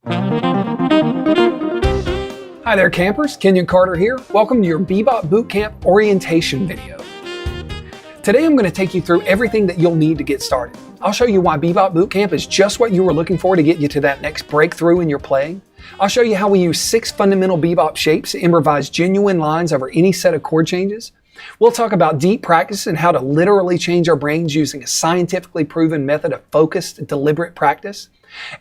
Hi there campers, Kenyon Carter here. Welcome to your Bebop Bootcamp orientation video. Today I'm going to take you through everything that you'll need to get started. I'll show you why Bebop Bootcamp is just what you were looking for to get you to that next breakthrough in your playing. I'll show you how we use 6 fundamental bebop shapes to improvise genuine lines over any set of chord changes. We'll talk about deep practice and how to literally change our brains using a scientifically proven method of focused, deliberate practice.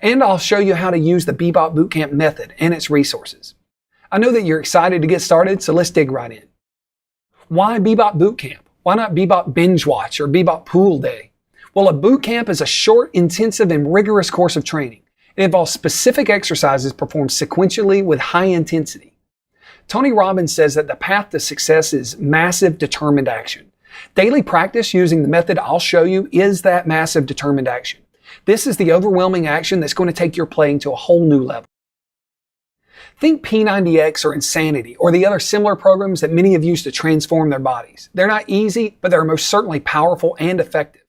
And I'll show you how to use the Bebop Bootcamp method and its resources. I know that you're excited to get started, so let's dig right in. Why Bebop Bootcamp? Why not Bebop Binge Watch or Bebop Pool Day? Well, a boot camp is a short, intensive, and rigorous course of training. It involves specific exercises performed sequentially with high intensity. Tony Robbins says that the path to success is massive, determined action. Daily practice using the method I'll show you is that massive, determined action. This is the overwhelming action that's going to take your playing to a whole new level. Think P90X or Insanity or the other similar programs that many have used to transform their bodies. They're not easy, but they're most certainly powerful and effective.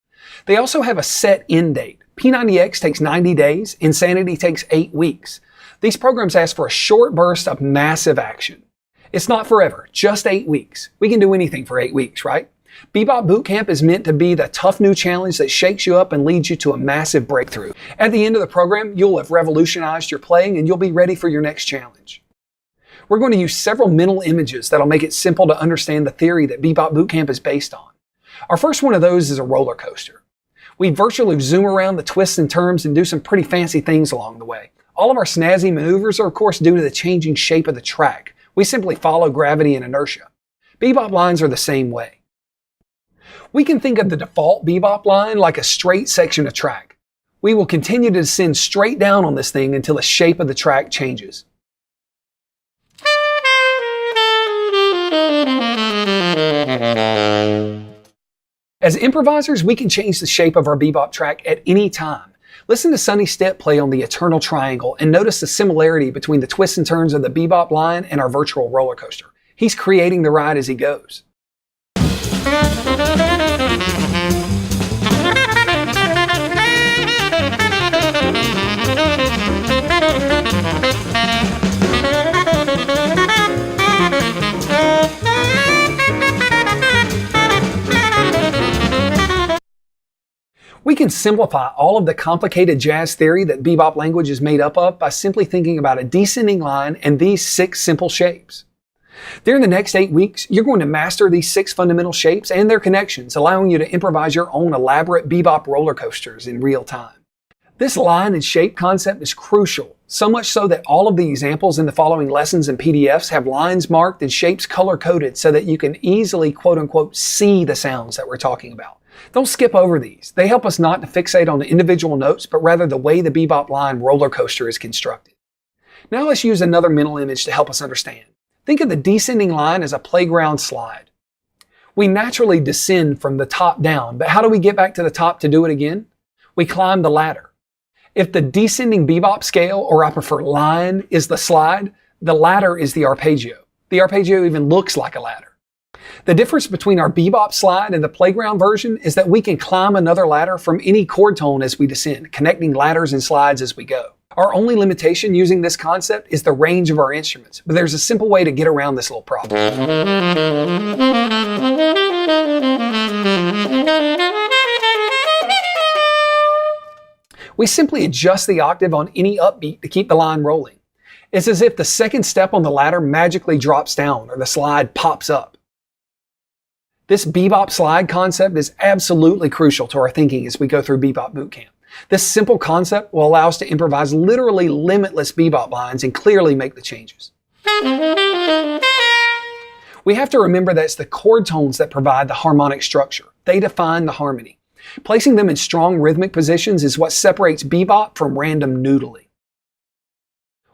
They also have a set end date. P90X takes 90 days, Insanity takes 8 weeks. These programs ask for a short burst of massive action. It's not forever, just 8 weeks. We can do anything for 8 weeks, right? Bebop Bootcamp is meant to be the tough new challenge that shakes you up and leads you to a massive breakthrough. At the end of the program, you'll have revolutionized your playing and you'll be ready for your next challenge. We're going to use several mental images that'll make it simple to understand the theory that Bebop Bootcamp is based on. Our first one of those is a roller coaster. We virtually zoom around the twists and turns and do some pretty fancy things along the way. All of our snazzy maneuvers are of course due to the changing shape of the track. We simply follow gravity and inertia. Bebop lines are the same way. We can think of the default bebop line like a straight section of track. We will continue to descend straight down on this thing until the shape of the track changes. As improvisers, we can change the shape of our bebop track at any time. Listen to Sonny Stitt play on the Eternal Triangle and notice the similarity between the twists and turns of the bebop line and our virtual roller coaster. He's creating the ride as he goes. We can simplify all of the complicated jazz theory that bebop language is made up of by simply thinking about a descending line and these 6 simple shapes. During the next 8 weeks, you're going to master these 6 fundamental shapes and their connections, allowing you to improvise your own elaborate bebop roller coasters in real time. This line and shape concept is crucial, so much so that all of the examples in the following lessons and PDFs have lines marked and shapes color-coded so that you can easily quote-unquote see the sounds that we're talking about. Don't skip over these. They help us not to fixate on the individual notes, but rather the way the bebop line roller coaster is constructed. Now let's use another mental image to help us understand. Think of the descending line as a playground slide. We naturally descend from the top down, but how do we get back to the top to do it again? We climb the ladder. If the descending bebop scale, or I prefer line, is the slide, the ladder is the arpeggio. The arpeggio even looks like a ladder. The difference between our bebop slide and the playground version is that we can climb another ladder from any chord tone as we descend, connecting ladders and slides as we go. Our only limitation using this concept is the range of our instruments, but there's a simple way to get around this little problem. We simply adjust the octave on any upbeat to keep the line rolling. It's as if the second step on the ladder magically drops down or the slide pops up. This bebop slide concept is absolutely crucial to our thinking as we go through Bebop Bootcamp. This simple concept will allow us to improvise literally limitless bebop lines and clearly make the changes. We have to remember that it's the chord tones that provide the harmonic structure. They define the harmony. Placing them in strong rhythmic positions is what separates bebop from random noodling.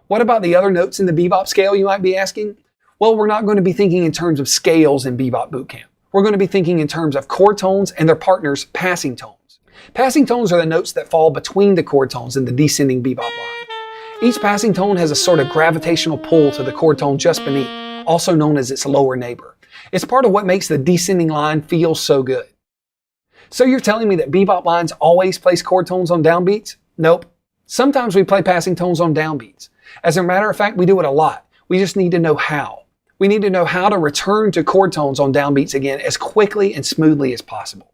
What about the other notes in the bebop scale, you might be asking? Well, we're not going to be thinking in terms of scales in Bebop Bootcamp. We're going to be thinking in terms of chord tones and their partners, passing tones. Passing tones are the notes that fall between the chord tones in the descending bebop line. Each passing tone has a sort of gravitational pull to the chord tone just beneath, also known as its lower neighbor. It's part of what makes the descending line feel so good. So you're telling me that bebop lines always place chord tones on downbeats? Nope. Sometimes we play passing tones on downbeats. As a matter of fact, we do it a lot. We just need to know how. We need to know how to return to chord tones on downbeats again as quickly and smoothly as possible.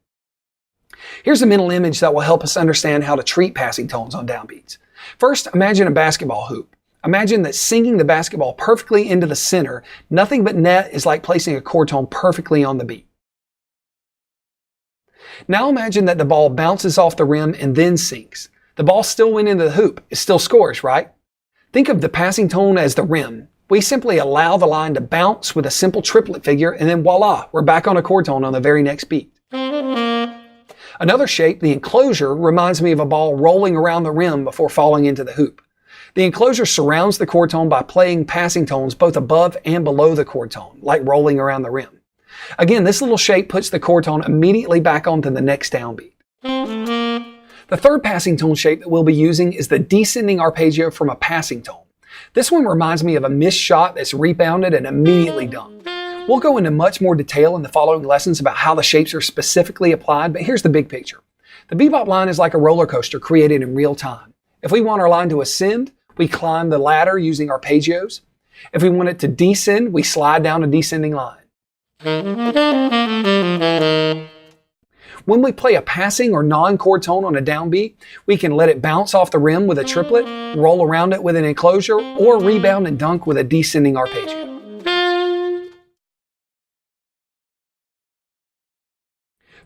Here's a mental image that will help us understand how to treat passing tones on downbeats. First, imagine a basketball hoop. Imagine that sinking the basketball perfectly into the center, nothing but net, is like placing a chord tone perfectly on the beat. Now imagine that the ball bounces off the rim and then sinks. The ball still went into the hoop. It still scores, right? Think of the passing tone as the rim. We simply allow the line to bounce with a simple triplet figure, and then voila, we're back on a chord tone on the very next beat. Another shape, the enclosure, reminds me of a ball rolling around the rim before falling into the hoop. The enclosure surrounds the chord tone by playing passing tones both above and below the chord tone, like rolling around the rim. Again, this little shape puts the chord tone immediately back onto the next downbeat. The third passing tone shape that we'll be using is the descending arpeggio from a passing tone. This one reminds me of a missed shot that's rebounded and immediately dunked. We'll go into much more detail in the following lessons about how the shapes are specifically applied, but here's the big picture. The bebop line is like a roller coaster created in real time. If we want our line to ascend, we climb the ladder using arpeggios. If we want it to descend, we slide down a descending line. When we play a passing or non-chord tone on a downbeat, we can let it bounce off the rim with a triplet, roll around it with an enclosure, or rebound and dunk with a descending arpeggio.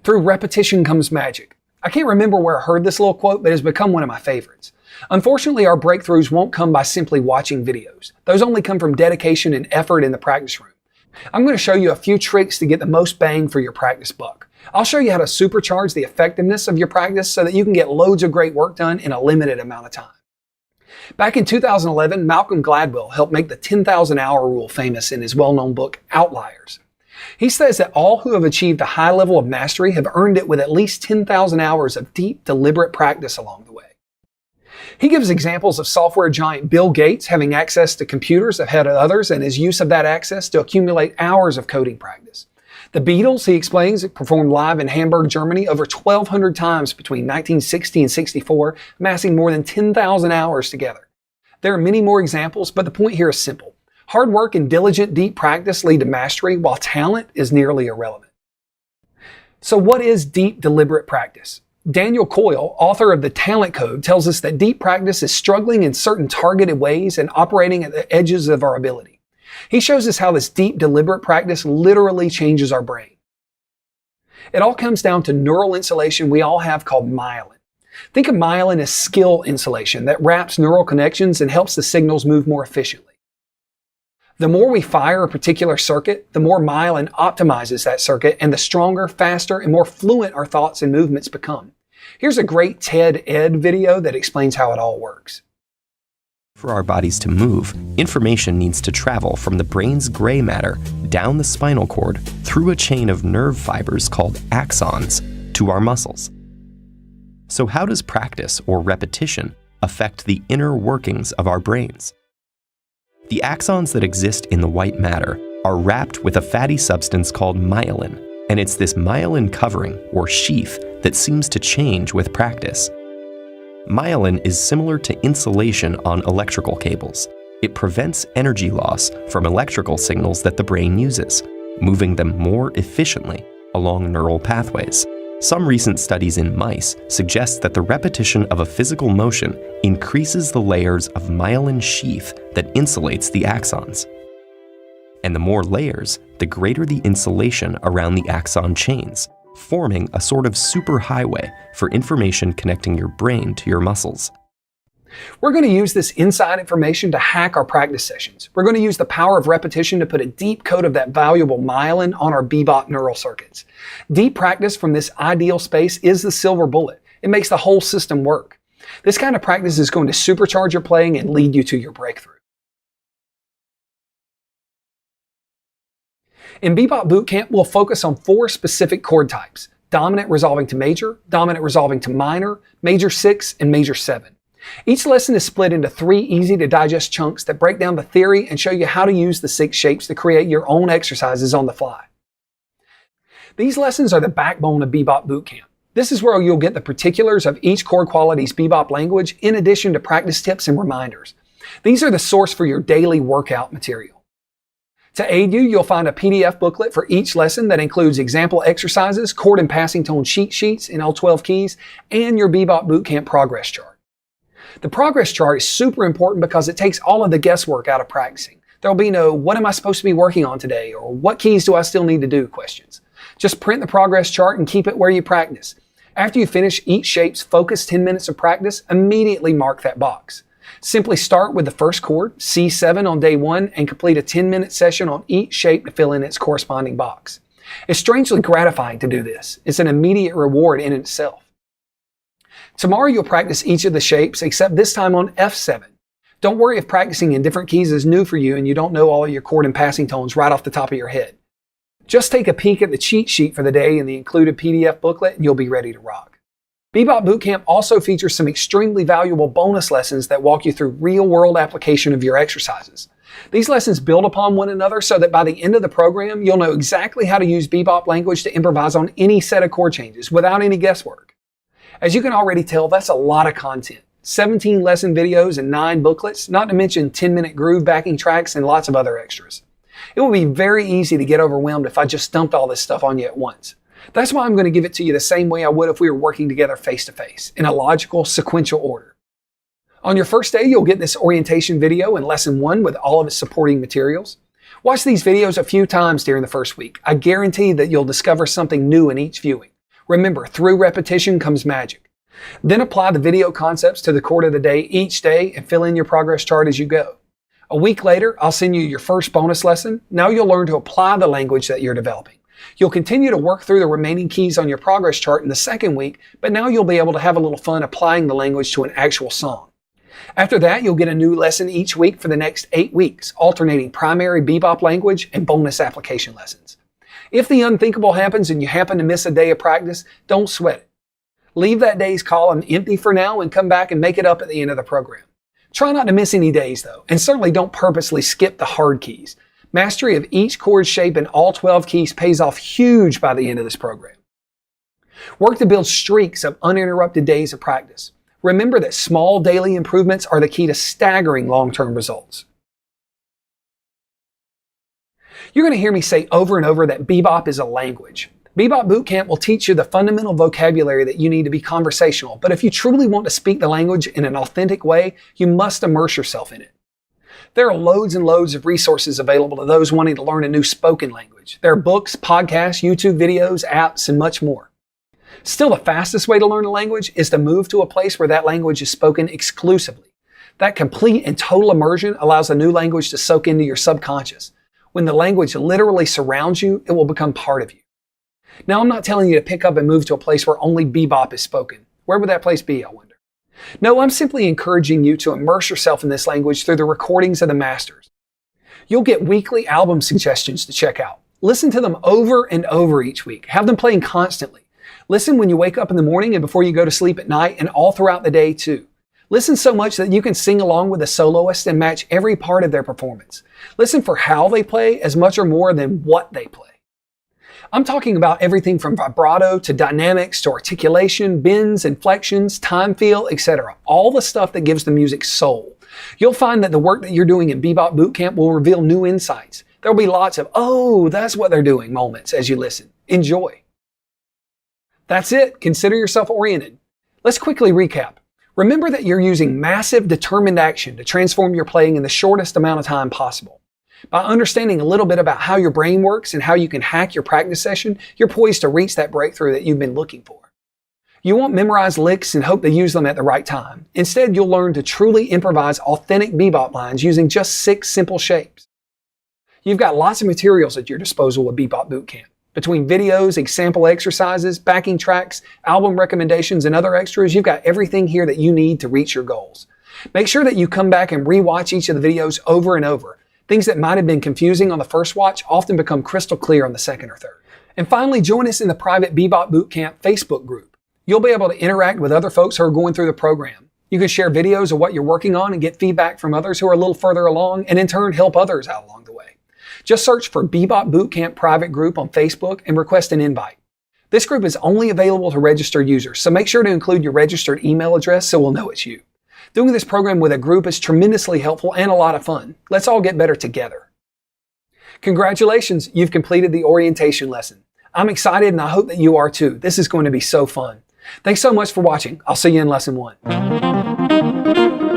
Through repetition comes magic. I can't remember where I heard this little quote, but it has become one of my favorites. Unfortunately, our breakthroughs won't come by simply watching videos. Those only come from dedication and effort in the practice room. I'm going to show you a few tricks to get the most bang for your practice buck. I'll show you how to supercharge the effectiveness of your practice so that you can get loads of great work done in a limited amount of time. Back in 2011, Malcolm Gladwell helped make the 10,000 hour rule famous in his well-known book, Outliers. He says that all who have achieved a high level of mastery have earned it with at least 10,000 hours of deep, deliberate practice along the way. He gives examples of software giant Bill Gates having access to computers ahead of others and his use of that access to accumulate hours of coding practice. The Beatles, he explains, performed live in Hamburg, Germany over 1,200 times between 1960 and 64, amassing more than 10,000 hours together. There are many more examples, but the point here is simple. Hard work and diligent, deep practice lead to mastery, while talent is nearly irrelevant. So what is deep, deliberate practice? Daniel Coyle, author of The Talent Code, tells us that deep practice is struggling in certain targeted ways and operating at the edges of our ability. He shows us how this deep, deliberate practice literally changes our brain. It all comes down to neural insulation we all have called myelin. Think of myelin as skill insulation that wraps neural connections and helps the signals move more efficiently. The more we fire a particular circuit, the more myelin optimizes that circuit, and the stronger, faster, and more fluent our thoughts and movements become. Here's a great TED-Ed video that explains how it all works. For our bodies to move, information needs to travel from the brain's gray matter down the spinal cord through a chain of nerve fibers called axons to our muscles. So how does practice or repetition affect the inner workings of our brains? The axons that exist in the white matter are wrapped with a fatty substance called myelin, and it's this myelin covering, or sheath, that seems to change with practice. Myelin is similar to insulation on electrical cables. It prevents energy loss from electrical signals that the brain uses, moving them more efficiently along neural pathways. Some recent studies in mice suggest that the repetition of a physical motion increases the layers of myelin sheath that insulates the axons. And the more layers, the greater the insulation around the axon chains, forming a sort of superhighway for information connecting your brain to your muscles. We're going to use this inside information to hack our practice sessions. We're going to use the power of repetition to put a deep coat of that valuable myelin on our bebop neural circuits. Deep practice from this ideal space is the silver bullet. It makes the whole system work. This kind of practice is going to supercharge your playing and lead you to your breakthrough. In Bebop Bootcamp, we'll focus on 4 specific chord types: dominant resolving to major, dominant resolving to minor, major 6, and major 7. Each lesson is split into 3 easy-to-digest chunks that break down the theory and show you how to use the 6 shapes to create your own exercises on the fly. These lessons are the backbone of Bebop Bootcamp. This is where you'll get the particulars of each Chord Quality's bebop language in addition to practice tips and reminders. These are the source for your daily workout material. To aid you, you'll find a PDF booklet for each lesson that includes example exercises, chord and passing tone cheat sheets in all 12 keys, and your Bebop Bootcamp progress chart. The progress chart is super important because it takes all of the guesswork out of practicing. There'll be no, what am I supposed to be working on today, or what keys do I still need to do questions. Just print the progress chart and keep it where you practice. After you finish each shape's focused 10 minutes of practice, immediately mark that box. Simply start with the first chord, C7 on day 1, and complete a 10-minute session on each shape to fill in its corresponding box. It's strangely gratifying to do this. It's an immediate reward in itself. Tomorrow you'll practice each of the shapes, except this time on F7. Don't worry if practicing in different keys is new for you and you don't know all of your chord and passing tones right off the top of your head. Just take a peek at the cheat sheet for the day in the included PDF booklet and you'll be ready to rock. Bebop Bootcamp also features some extremely valuable bonus lessons that walk you through real-world application of your exercises. These lessons build upon one another so that by the end of the program, you'll know exactly how to use bebop language to improvise on any set of chord changes without any guesswork. As you can already tell, that's a lot of content. 17 lesson videos and 9 booklets, not to mention 10-minute groove backing tracks and lots of other extras. It would be very easy to get overwhelmed if I just dumped all this stuff on you at once. That's why I'm going to give it to you the same way I would if we were working together face to face, in a logical, sequential order. On your first day, you'll get this orientation video in lesson 1 with all of its supporting materials. Watch these videos a few times during the first week. I guarantee that you'll discover something new in each viewing. Remember, through repetition comes magic. Then apply the video concepts to the chord of the day each day and fill in your progress chart as you go. A week later, I'll send you your first bonus lesson. Now you'll learn to apply the language that you're developing. You'll continue to work through the remaining keys on your progress chart in the second week, but now you'll be able to have a little fun applying the language to an actual song. After that, you'll get a new lesson each week for the next 8 weeks, alternating primary bebop language and bonus application lessons. If the unthinkable happens and you happen to miss a day of practice, don't sweat it. Leave that day's column empty for now and come back and make it up at the end of the program. Try not to miss any days though, and certainly don't purposely skip the hard keys. Mastery of each chord shape in all 12 keys pays off huge by the end of this program. Work to build streaks of uninterrupted days of practice. Remember that small daily improvements are the key to staggering long-term results. You're going to hear me say over and over that bebop is a language. Bebop Bootcamp will teach you the fundamental vocabulary that you need to be conversational, but if you truly want to speak the language in an authentic way, you must immerse yourself in it. There are loads and loads of resources available to those wanting to learn a new spoken language. There are books, podcasts, YouTube videos, apps, and much more. Still, the fastest way to learn a language is to move to a place where that language is spoken exclusively. That complete and total immersion allows a new language to soak into your subconscious. When the language literally surrounds you, it will become part of you. Now, I'm not telling you to pick up and move to a place where only bebop is spoken. Where would that place be, I wonder? No, I'm simply encouraging you to immerse yourself in this language through the recordings of the masters. You'll get weekly album suggestions to check out. Listen to them over and over each week. Have them playing constantly. Listen when you wake up in the morning and before you go to sleep at night and all throughout the day too. Listen so much that you can sing along with the soloist and match every part of their performance. Listen for how they play as much or more than what they play. I'm talking about everything from vibrato to dynamics to articulation, bends, inflections, time feel, etc. All the stuff that gives the music soul. You'll find that the work that you're doing in Bebop Bootcamp will reveal new insights. There'll be lots of, oh, that's what they're doing moments as you listen. Enjoy. That's it. Consider yourself oriented. Let's quickly recap. Remember that you're using massive, determined action to transform your playing in the shortest amount of time possible. By understanding a little bit about how your brain works and how you can hack your practice session, you're poised to reach that breakthrough that you've been looking for. You won't memorize licks and hope to use them at the right time. Instead, you'll learn to truly improvise authentic bebop lines using just 6 simple shapes. You've got lots of materials at your disposal with Bebop Bootcamp. Between videos, example exercises, backing tracks, album recommendations, and other extras, you've got everything here that you need to reach your goals. Make sure that you come back and re-watch each of the videos over and over. Things that might have been confusing on the first watch often become crystal clear on the second or third. And finally, join us in the private Bebop Bootcamp Facebook group. You'll be able to interact with other folks who are going through the program. You can share videos of what you're working on and get feedback from others who are a little further along, and in turn help others out along the way. Just search for Bebop Bootcamp private group on Facebook and request an invite. This group is only available to registered users, so make sure to include your registered email address so we'll know it's you. Doing this program with a group is tremendously helpful and a lot of fun. Let's all get better together. Congratulations, you've completed the orientation lesson. I'm excited and I hope that you are too. This is going to be so fun. Thanks so much for watching. I'll see you in lesson 1.